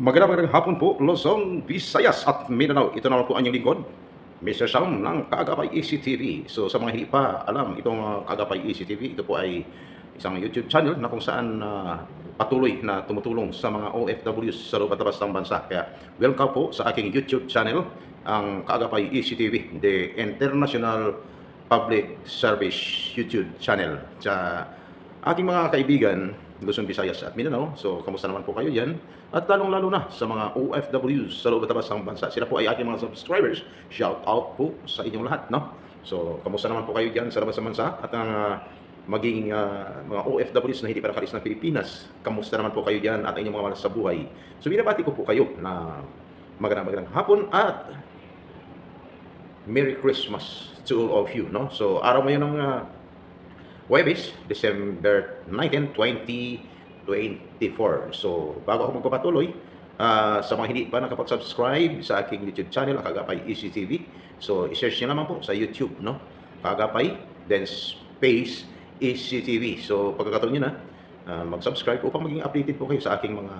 Magandang hapon po, Luzon, Visayas at Mindanao. Ito naman po ang inyong lingkod, Mr. Sam ng Kaagapay ECTV. So sa mga hindi pa alam, itong Kaagapay ECTV, ito po ay isang YouTube channel na kung saan patuloy na tumutulong sa mga OFWs sa loob at labas ng bansa. Kaya welcome po sa aking YouTube channel, ang Kaagapay ECTV, the International Public Service YouTube channel. Sa aking mga kaibigan, Luzon, Visayas at Mindanao. So, kamusta naman po kayo dyan? At lalong-lalo na sa mga OFWs sa loob at labas ng bansa. Sila po ay aking mga subscribers. Shout out po sa inyong lahat, no? So, kamusta naman po kayo dyan sa labas ng bansa? At ang maging mga OFWs na hindi pa nakalis ng Pilipinas, kamusta naman po kayo dyan at inyong mga malas sa buhay? So, binabati ko po kayo na magandang hapon at Merry Christmas to all of you, no? So, araw ngayon ng Huwebes, December 19, 2024. So, bago ako magpapatuloy, sa mga hindi pa nakapag-subscribe sa aking YouTube channel, Kaagapay ECTV, so, i-search nyo naman po sa YouTube, no? Kaagapay, then space ECTV. So, pagkakataon nyo na, mag-subscribe upang maging updated po kayo sa aking mga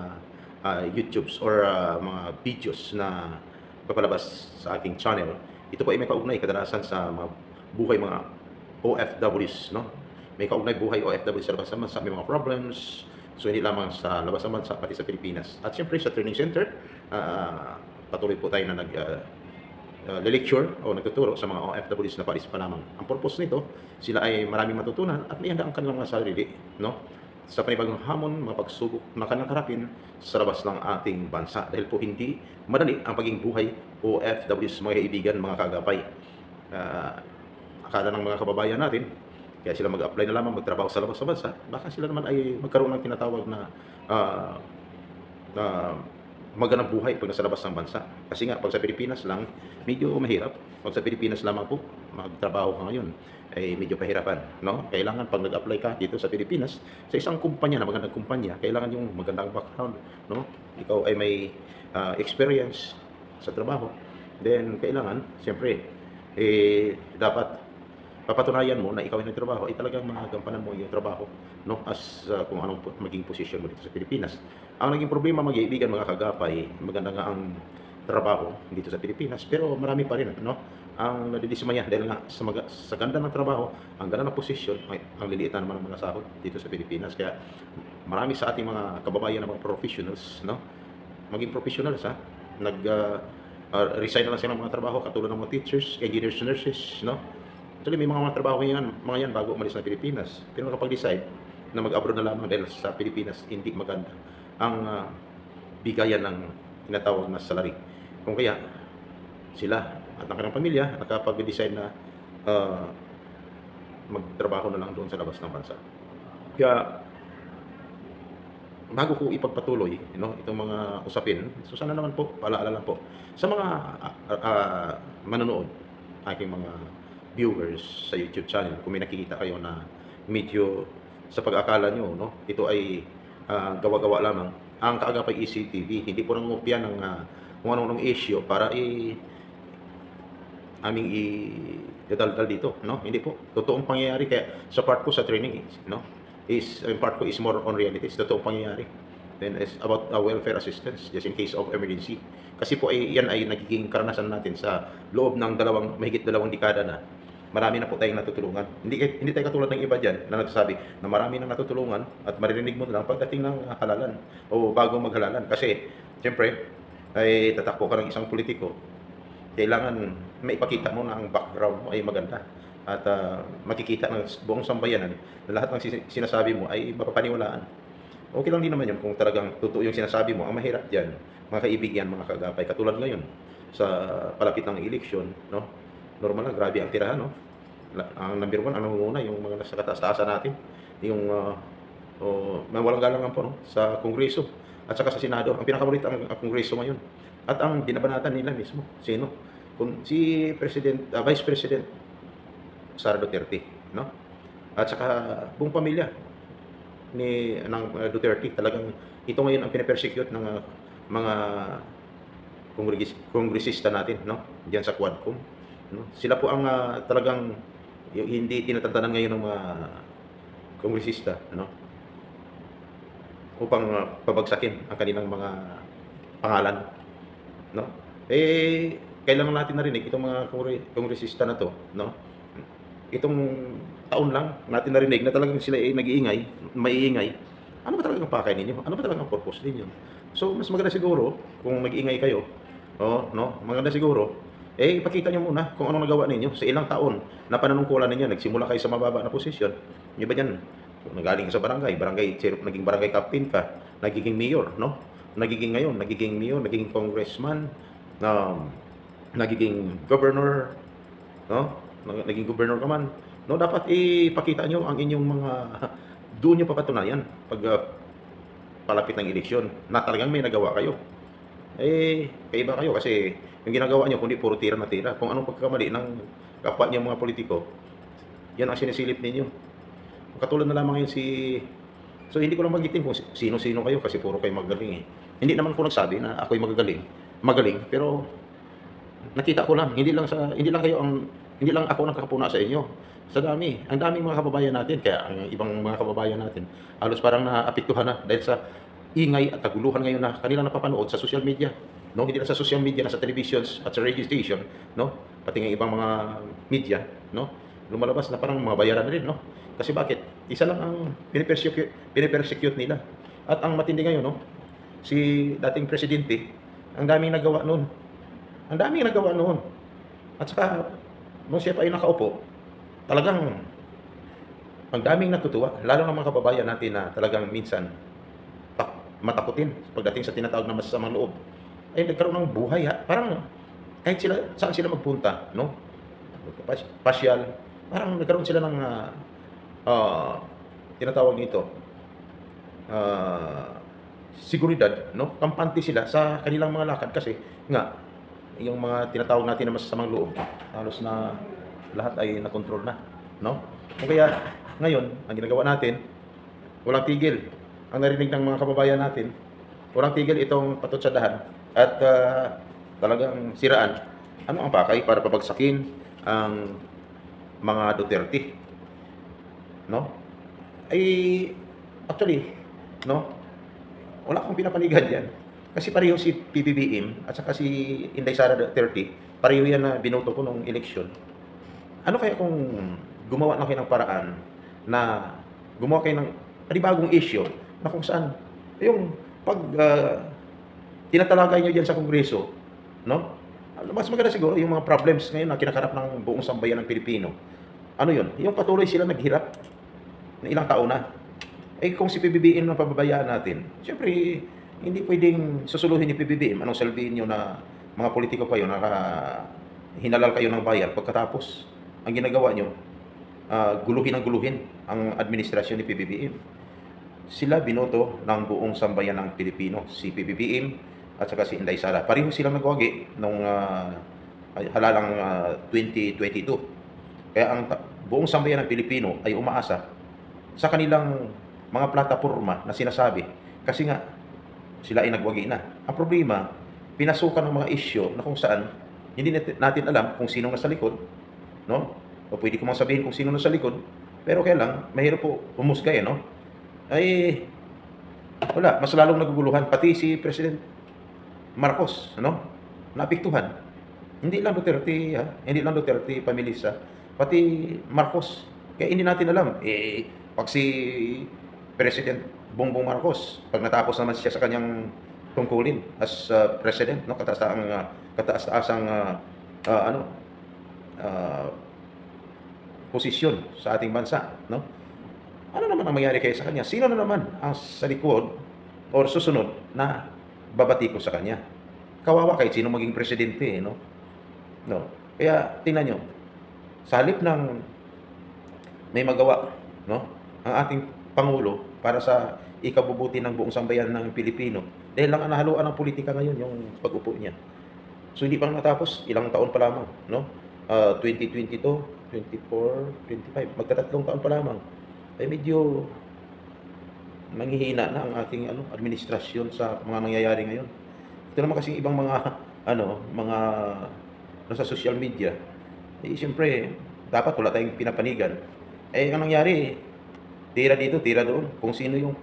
YouTubes or mga videos na papalabas sa aking channel. Ito po ay may kaugnay kadalasan sa mga buhay mga OFWs, no? May kaugnay buhay OFW sa labas ng bansa, may mga problems. So, hindi lamang sa labas ng bansa, pati sa Pilipinas. At siyempre sa training center, patuloy po tayo na lecture o nagtuturo sa mga OFWs na paris pa lamang. Ang purpose nito, sila ay maraming matutunan at may handa ang kanilang mga sarili, no? Sa panibagong hamon, mga pagsubok na kanilang harapin sa labas ng ating bansa. Dahil po hindi madali ang paging buhay OFWs, mga kaibigan, mga kaagapay. Akala ng mga kababayan natin, kaya sila mag-apply na lamang magtrabaho sa labas ng bansa, baka sila naman ay magkaroon ng tinatawag na magandang buhay pag nasa labas ng bansa. Kasi nga, pag sa Pilipinas lang, medyo mahirap. Pag sa Pilipinas lamang po, magtrabaho ka ngayon, ay medyo pahirapan, no? Kailangan pag nag-apply ka dito sa Pilipinas, sa isang kumpanya na magandang kumpanya, kailangan yung magandang background, no? Ikaw ay may experience sa trabaho. Then, kailangan, siyempre, dapat papatunayan mo na ikaw ay nagtrabaho ay talagang magagampanan mo yung trabaho, no? As kung anong maging posisyon mo dito sa Pilipinas. Ang naging problema, mga kaibigan, mga kagapay, maganda nga ang trabaho dito sa Pilipinas, pero marami pa rin, no? Ang nadidismaya dahil nga sa ganda ng trabaho, ang ganda ng posisyon, ang liliit na naman ng mga sahod dito sa Pilipinas. Kaya marami sa ating mga kababayan na mga professionals, no? Maging professionals, ha? Resign na lang sila ng mga trabaho katulad ng mga teachers, engineers, nurses, no? Actually, may mga trabaho mga yan bago umalis ng Pilipinas. Pero nakapag-decide na mag-abroad na lamang dahil sa Pilipinas hindi maganda ang bigayan ng tinatawag na salary. Kung kaya, sila at ang kanilang pamilya nakapag-decide na magtrabaho na lang doon sa labas ng bansa. Kaya, bago ko ipagpatuloy, itong mga usapin, so sana naman po, paalaala lang po, sa mga manonood, aking mga viewers sa YouTube channel, kung may nakikita kayo na medyo sa pag-akala nyo, no, ito ay gawa-gawa lamang, ang Kaagapay ECTV, hindi po nangungopya ng kung anong issue para aming i-daldal dito, no? Hindi po, totoong pangyayari. Kaya sa part ko sa training, no, yung part ko is more on realities, totoong pangyayari. Then it's about welfare assistance just in case of emergency. Kasi po yan ay nagiging karanasan natin sa loob ng mahigit dalawang dekada na. Marami na po tayong natutulungan. Hindi tayo katulad ng iba dyan na nagsasabi na marami nang natutulungan at maririnig mo na lang pagdating ng halalan o bago maghalalan. Kasi, siyempre, ay tatakbo ka ng isang politiko. Kailangan maipakita mo na ang background mo ay maganda. At makikita ng buong sambayanan na lahat ng sinasabi mo ay mapapaniwalaan. Okay lang din naman yun kung talagang totoo yung sinasabi mo. Ang mahirap dyan, mga kaibigan, mga kagapay, katulad ngayon sa palapit ng eleksyon, no? Normal lang, grabe ang tirahan, no? Ang number one, ang nangunguna, yung mga nasa kataas-taasan natin, yung walang galang lang po, no? Sa Kongreso at saka sa Senado, ang pinakamulit ang Kongreso ngayon. At ang binabanatan nila mismo, sino? Si Vice President Sara Duterte, no? At saka buong pamilya ng Duterte, talagang ito ngayon ang pinapersecute ng mga kongresista natin, no? Diyan sa Quadcom, no? Sila po ang talagang hindi tinatantanan ngayon ng mga kongresista, no? Upang pabagsakin ang kanilang mga pangalan, no? Eh, kailangan natin narinig itong mga kongresista na 'to, no? Itong taon lang natin narinig na talagang sila ay nag-iingay, maiingay. Ano ba talagang pakay ninyo? Ano ba talagang purpose ninyo? So, mas maganda siguro kung mag-iingay kayo, oo, 'no, maganda siguro, eh, ipakita niyo muna kung anong nagawa ninyo sa ilang taon na panunungkulan ninyo. Nagsimula kayo sa mababa na posisyon, yung iba diyan, nanggaling ka sa barangay, barangay chair, naging barangay captain ka, nagiging mayor, 'no? Nagiging ngayon, nagiging mayor, naging congressman, um, nagiging governor, 'no? Naging gobernador ka man, 'no, dapat ipakita niyo ang inyong mga doon niyo papatunayan 'pag, palapit ng eleksyon na talagang may nagawa kayo. Eh, kaiba kayo kasi yung ginagawa niyo kundi puro tira na tira. Kung anong pagkakamali ng kapwa niyong mga politiko, 'yan ang sinisilip ninyo. Katulad na lamang yun so hindi ko lang banggitin kung sino-sino kayo kasi puro kayo magagaling, eh. Hindi naman ako nagsabi na ako'y magaling, pero nakita ko lang, hindi lang ako nakakapuna sa inyo. Sa dami, ang daming mga kababayan natin, kaya ang ibang mga kababayan natin, halos parang naapektuhan na dahil sa ingay at kaguluhan ngayon na kanilang napapanood sa social media. No, hindi lang sa social media, na sa televisions at sa radio station, no? Pati ng ibang mga media, no? Lumalabas na parang mga bayaran na rin, no? Kasi bakit? Isa lang ang pinipersecute nila. At ang matindi ngayon, no? Si dating presidente, ang daming nagawa noon. Ang daming nagawa noon. At saka, nung siya pa ay nakaupo, talagang ang daming natutuwa, lalo ng mga kababayan natin na talagang minsan matakutin pagdating sa tinatawag na masasamang loob. Ay nagkaroon ng buhay, ha? Parang kahit sila, saan sila magpunta, no? Pasyal, parang nagkaroon sila ng ah, tinatawag nito, seguridad, no? Kampante sila sa kanilang mga lakad kasi nga yung mga tinatawag natin na masasamang loob, halos na lahat ay nakontrol na, no? O kaya ngayon, ang ginagawa natin, walang tigil. Ang narinig ng mga kababayan natin, walang tigil itong patutsadahan at talagang siraan. Ano ang pakay para pabagsakin ang mga Duterte, no? Ay actually, no, wala akong pinapanigan diyan. Kasi pareho si PBBM at saka si Inday Sara Duterte, pareho yan na binoto ko nung eleksyon. Ano kaya kung gumawa na kayo ng paraan na gumawa kayo ng panibagong issue na kung saan yung 'pag, tinatalakay niyo diyan sa Kongreso, no? Mas maganda siguro yung mga problems ngayon na kinakarap ng buong sambayan ng Pilipino. Ano yun? Yung patuloy sila naghirap na ilang taon na. Eh, kung si PBBM ang pababayaan natin, siyempre hindi puwedeng susuluhin ni PBBM. Anong sasabihin niyo na mga politiko kayo, hinalal kayo ng bayan pagkatapos ang ginagawa niyo, guluhin ng guluhin ang administrasyon ni PBBM. Sila binoto ng buong sambayan ng Pilipino, si PBBM at saka si Inday Sara. Pareho silang nagwagi nung halalang 2022. Kaya ang buong sambayan ng Pilipino ay umaasa sa kanilang mga plataporma na sinasabi kasi nga sila ay nagwagi na. Ang problema, pinasukan ng mga isyu na kung saan hindi natin alam kung sino nasa likod, no? O pwede ko mang sabihin kung sino nasa likod, pero kaya lang mahirap po humusga, no? Ay wala, mas lalong naguguluhan pati si President Marcos, ano? Naapektuhan. Hindi lang Duterte, hindi lang Duterte pamilisa, pati Marcos. Kaya hindi natin alam, pag si President Bongbong Marcos, pag natapos naman siya sa kanyang tungkulin as president, no, kataas-taasang ano, posisyon sa ating bansa, no? Ano naman ang mangyayari kaya sa kanya? Sino na naman ang sa likod or susunod na babatiko sa kanya? Kawawa kahit sino maging presidente, no? No. Kaya tingnan niyo, sa halip ng may magawa, no, ang ating pangulo para sa ikabubuti ng buong sambayan ng Pilipino. Dahil lang ang nahaluan ng politika ngayon yung pag-upo niya. So hindi pa natapos, ilang taon pa lamang, no? 2022, 24, 25, magtatatlong taon pa lamang. Ay medyo nanghihina na ang ating administrasyon sa mga nangyayari ngayon. Ito naman kasing ibang mga mga nasa social media. Eh siyempre, dapat wala tayong pinapanigan. Eh ang nangyari, tira dito, tira doon. Kung sino yung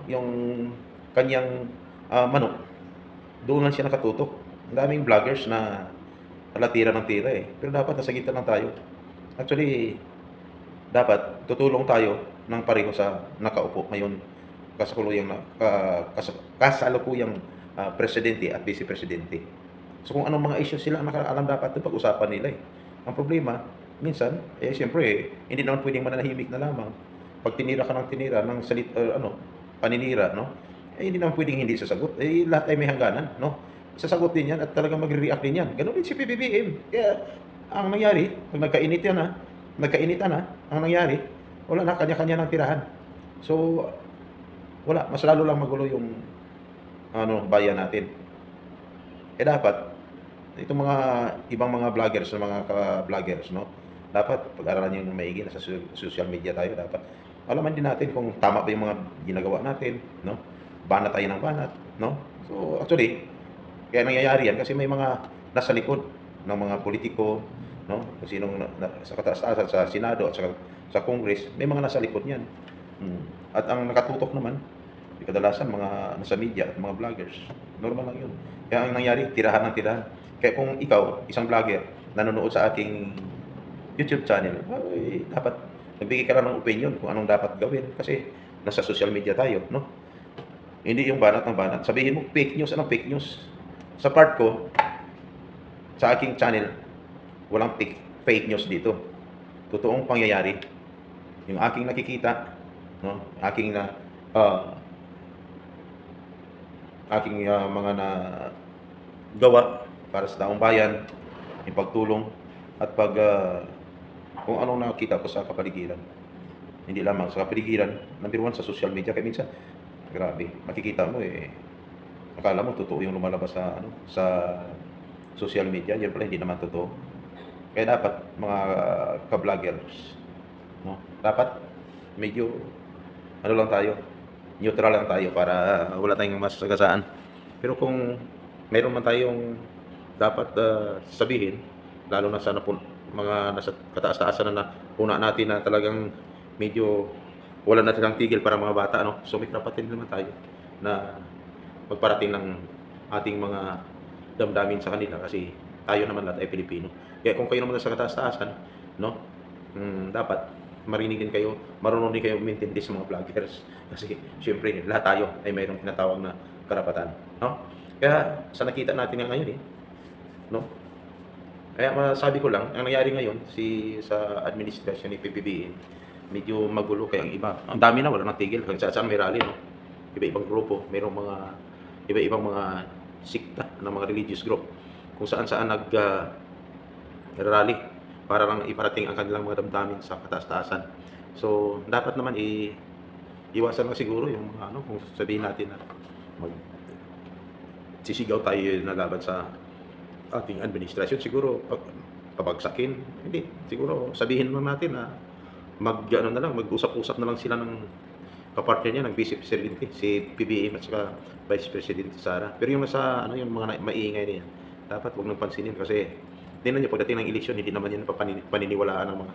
yung kanyang manok doon lang siya nakatutok. Ang daming vloggers na tira ng tira eh. Pero dapat nasa gitna lang tayo. Actually, dapat tutulong tayo ng pareho sa nakaupo ngayon kasalukuyang presidente at vice presidente. So kung anong mga issues sila ang nakakaalam dapat doon pag-usapan nila eh. Ang problema, minsan, siyempre, hindi naman pwedeng mananahimik na lamang. Pag tinira ka ng tinira, ng paninira, no? Hindi naman pwedeng hindi sasagot. Lahat ay may hangganan, no? Sasagot din yan at talagang magre-react din yan. Ganun din si PBBM. Kaya, ang nangyari, pag nagkainitan na, ang nangyari, wala na, kanya-kanya ng tirahan. So, wala, mas lalo lang magulo yung bayan natin. Dapat, itong mga ibang mga vloggers, mga ka-vloggers, no? Dapat pag-aralan yung maigi na sa social media tayo, dapat alaman din natin kung tama ba yung mga ginagawa natin, no? Banat tayo ng banat, no? So, actually, kaya nangyayari yan kasi may mga nasa likod ng mga politiko, no? Kung sinong sa kataas-taasan, sa Senado at sa Congress, may mga nasa likod niyan. At ang nakatutok naman, kadalasan mga nasa media at mga vloggers. Normal lang yun. Kaya ang nangyari, tirahan ng tirahan. Kaya kung ikaw, isang vlogger, nanonood sa ating YouTube channel, dapat nagbigay ka lang ng opinion kung anong dapat gawin. Kasi nasa social media tayo, no? Hindi yung banat ng banat. Sabihin mo, fake news. Anong fake news? Sa part ko, sa aking channel, walang fake news dito. Totoong pangyayari. Yung aking nakikita, no? Aking mga gawa para sa taong bayan, yung pagtulong at kung anong nakita ko sa kapaligiran. Hindi lamang sa kapaligiran, number one sa social media. Kaya minsan, grabe, makikita mo akala mo totoo yung lumalabas sa social media, yan pala hindi naman totoo. Kaya dapat mga ka-vloggers, no? Dapat medyo lang tayo, neutral lang tayo para wala tayong masagasaan. Pero kung mayroon man tayong dapat sabihin, lalo na sa mga nasa kataas-taasan na puna natin na talagang medyo wala na silang tigil para mga bata, no? So may karapatan naman tayo na magparating ng ating mga damdamin sa kanila kasi tayo naman lahat ay Pilipino. Kaya kung kayo naman nasa kataas-taasan, no? Dapat marinig din kayo, marunong din kayo umintindi sa mga vloggers. Kasi syempre, lahat tayo ay mayroong tinatawag na karapatan, no? Kaya sa nakita natin ngayon no? Kaya masabi ko lang, ang nangyari ngayon sa administrasyon ni PBBM, medyo magulo kaya ang iba. Ang dami na wala nang tigil, kung saan may rally, no? Iba-ibang grupo, mayroong mga iba-ibang mga sikta ng mga religious group kung saan-saan rally para lang iparating ang kanilang mga damdamin sa kataas-taasan. So, dapat naman iwasan lang siguro yung kung sabihin natin na sisigaw tayo na laban sa ating administrasyon, siguro pabagsakin. Hindi, siguro sabihin lang natin na mag-usap-usap na lang sila ng kapartner niya, ng Vice Presidente, si PBBM at saka Vice President Sara. Pero yung yung mga maiingay niya, dapat huwag nang pansinin kasi tingnan niyo pagdating ng eleksyon, hindi naman yan paniniwalaan ng mga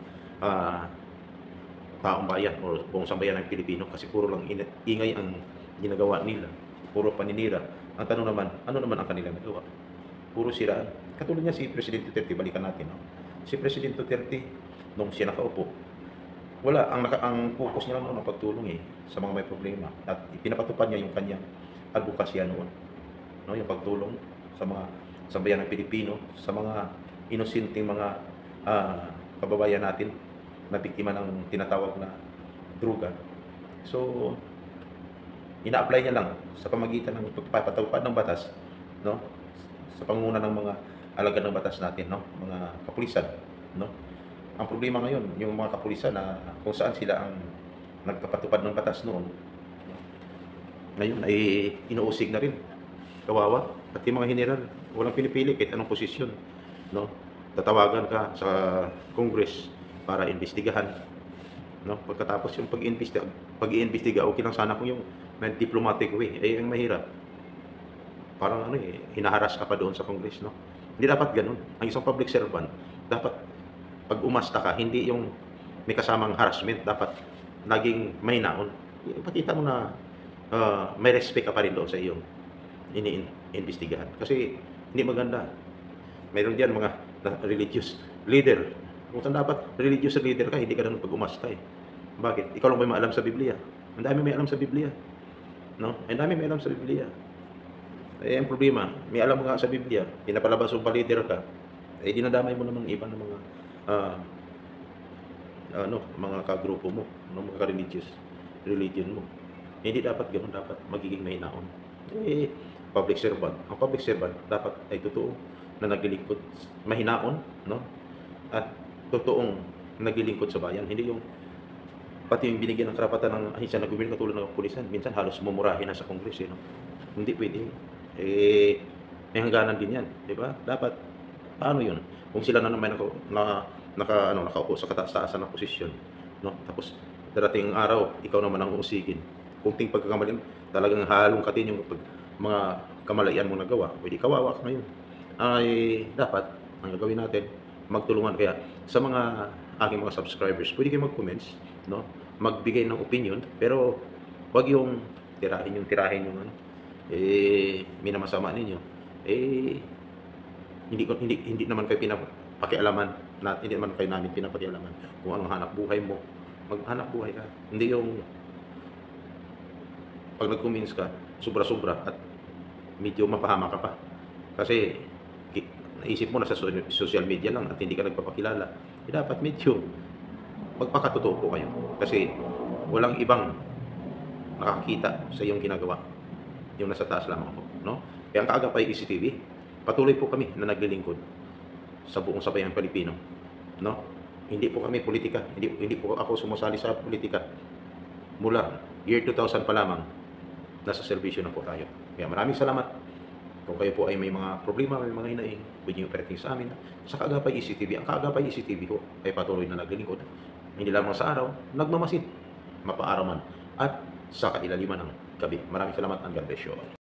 taong bayan o buong sambayan ng Pilipino kasi puro lang ingay ang ginagawa nila, puro paninira. Ang tanong naman, ano naman ang kanilang nagawa? Puro siraan. Katulad niya si President Duterte, balikan natin, no? Si President Duterte, nung siya nakaupo, wala, ang focus niya lang noon ang pagtulong sa mga may problema at pinapatupad niya yung kanyang advokasya noon, no? Yung pagtulong sa mga sambayan ng Pilipino, sa mga inosenteng mga kababayan natin na biktima ng tinatawag na droga. So, ina-apply niya lang sa pamagitan ng pagpapatupad ng batas, no? Sa pangunguna ng mga alagad ng batas natin, no? Mga kapulisan, no? Ang problema ngayon, yung mga kapulisan na kung saan sila ang nagpapatupad ng batas noon, ngayon ay inuusig na rin. Kawawa. At yung mga general, walang pinipili kahit anong posisyon, no? Tatawagan ka sa Congress para imbestigahan, no? Pagkatapos yung pag-iimbestiga, okay lang sana kung yung diplomatic way, ang mahirap. Parang hinaharas ka pa doon sa Congress, no? Hindi dapat ganun. Ang isang public servant, dapat pag umasta ka, hindi yung may kasamang harassment, dapat laging may naon. Ipakita mo na may respect ka pa rin doon sa iyong imbestigahan. Kasi hindi maganda. Mayroon diyan mga religious leader. Kung saan dapat religious leader ka, hindi ka na pag-umasta eh. Bakit? Ikaw lang ba may alam sa Biblia? Ang dami may alam sa Biblia, no? Ang dami may alam sa Biblia. Eh, ang problema, may alam nga sa Biblia, pinapalabas mo pa leader ka, eh dinadamay mo naman iba ng mga ah, mga kagrupo mo, ng mga ka-religious religion mo. Hindi dapat ganoon, dapat magiging mahinaon. Eh, public servant. Ang public servant dapat ay totoo na naglilingkod, mahinaon, no? At totoong naglilingkod sa bayan. Hindi yung pati yung binigyan ng karapatan ng ahensya na gobyerno katulad ng kapulisan, minsan halos mumurahin na sa Kongres, no? Hindi pwede. Eh, may hangganan din yan, di ba? Dapat, paano yun? Kung sila na naman nakaupo sa kataas-taasan ng posisyon, no? Tapos, darating ang araw, ikaw naman ang uusigin. Kunting pagkakamali, talagang halongkatin yung mga kamalayan mo nagawa, pwede kawawa ka ngayon. Ay, dapat, ang gagawin natin, magtulungan. Kaya, sa mga aking mga subscribers, pwede kayo mag-comments, no? Magbigay ng opinion, pero wag yung tirahin yung ano, eh, minamasama ninyo. Eh, hindi naman kayo pinapakialaman, hindi naman kayo namin pinapakialaman kung anong hanap buhay mo. Maghanap buhay ka. Hindi yung pag nag-comments ka, sobra-sobra at medyo mapahama ka pa. Kasi naisip mo na sa social media lang at hindi ka nagpapakilala. Eh, dapat medyo magpakatotoo po kayo. Kasi walang ibang nakakita sa iyong ginagawa. Yung nasa taas lamang ako, no? Kaya ang Kaagapay ECTV, patuloy po kami na naglilingkod sa buong sambayang Pilipino, no? Hindi po kami politika, hindi po ako sumasali sa politika. Mula year 2000 pa lamang, nasa serbisyo na po tayo. Kaya maraming salamat. Kung kayo po ay may mga problema, may mga hinaing, pwede nyo i-parating sa amin sa Kaagapay ECTV. Ang Kaagapay ECTV ko ay patuloy na naglilingkod. Hindi lamang sa araw, nagmamasid, mapaaraman, at sa kailaliman ng gabi. Maraming salamat and God bless you all.